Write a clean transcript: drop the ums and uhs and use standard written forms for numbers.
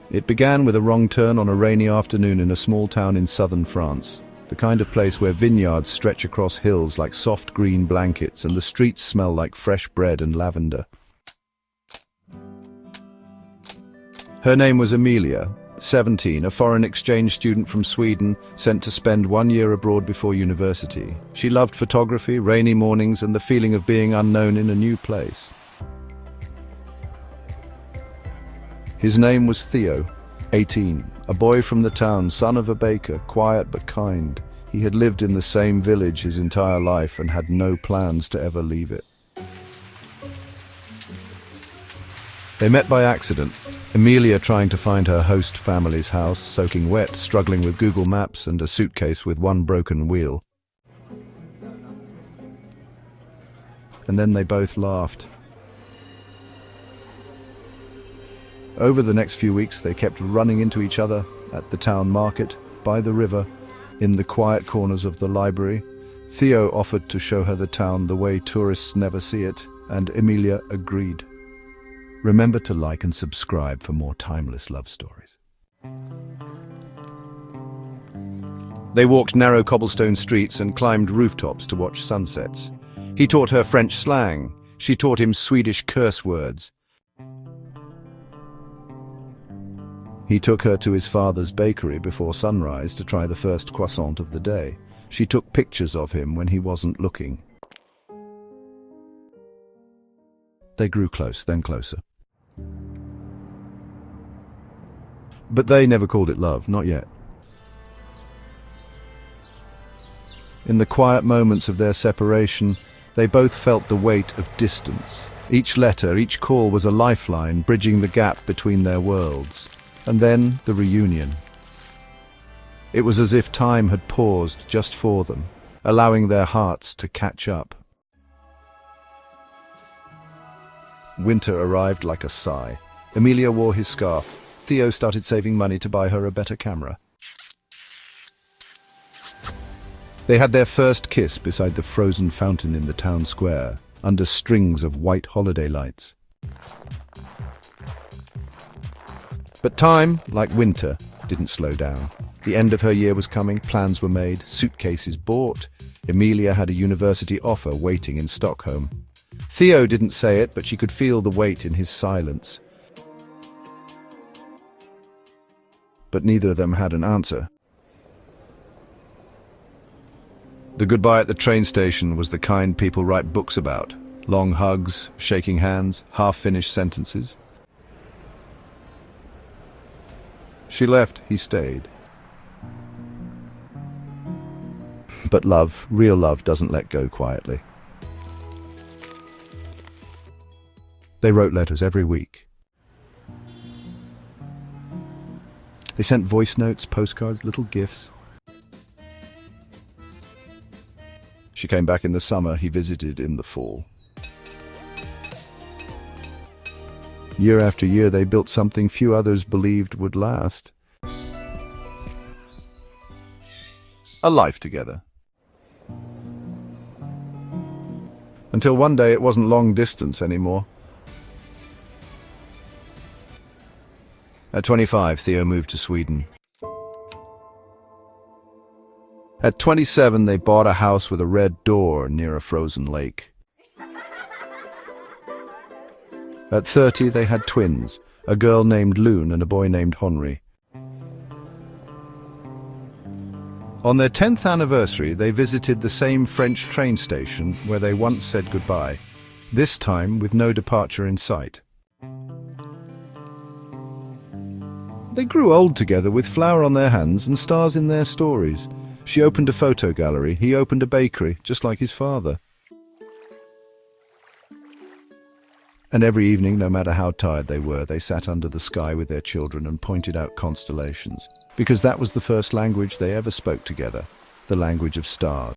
It began with a wrong turn on a rainy afternoon in a small town in southern France, the kind of place where vineyards stretch across hills like soft green blankets and the streets smell like fresh bread and lavender. Her name was Emilia, 17, a foreign exchange student from Sweden, sent to spend 1 year abroad before university. She loved photography, rainy mornings, and the feeling of being unknown in a new place. His name was Theo, 18, a boy from the town, son of a baker, quiet but kind. He had lived in the same village his entire life and had no plans to ever leave it. They met by accident, Emilia trying to find her host family's house, soaking wet, struggling with Google Maps and a suitcase with one broken wheel. And then they both laughed. Over the next few weeks, they kept running into each other at the town market, by the river, in the quiet corners of the library. Theo offered to show her the town the way tourists never see it, and Emilia agreed. Remember to like and subscribe for more timeless love stories. They walked narrow cobblestone streets and climbed rooftops to watch sunsets. He taught her French slang. She taught him Swedish curse words. He took her to his father's bakery before sunrise to try the first croissant of the day. She took pictures of him when he wasn't looking. They grew close, then closer. But they never called it love, not yet. In the quiet moments of their separation, they both felt the weight of distance. Each letter, each call was a lifeline, bridging the gap between their worlds. And then the reunion. It was as if time had paused just for them, allowing their hearts to catch up. Winter arrived like a sigh. Emilia wore his scarf. Theo started saving money to buy her a better camera. They had their first kiss beside the frozen fountain in the town square, under strings of white holiday lights. But time, like winter, didn't slow down. The end of her year was coming, plans were made, suitcases bought. Emilia had a university offer waiting in Stockholm. Theo didn't say it, but she could feel the weight in his silence. But neither of them had an answer. The goodbye at the train station was the kind people write books about. Long hugs, shaking hands, half-finished sentences. She left, he stayed. But love, real love, doesn't let go quietly. They wrote letters every week. They sent voice notes, postcards, little gifts. She came back in the summer, he visited in the fall. Year after year, they built something few others believed would last. A life together. Until one day it wasn't long distance anymore. At 25, Theo moved to Sweden. At 27, they bought a house with a red door near a frozen lake. At 30, they had twins, a girl named Lune and a boy named Henri. On their 10th anniversary, they visited the same French train station where they once said goodbye, this time with no departure in sight. They grew old together with flour on their hands and stars in their stories. She opened a photo gallery, he opened a bakery, just like his father. And every evening, no matter how tired they were, they sat under the sky with their children and pointed out constellations, because that was the first language they ever spoke together, the language of stars.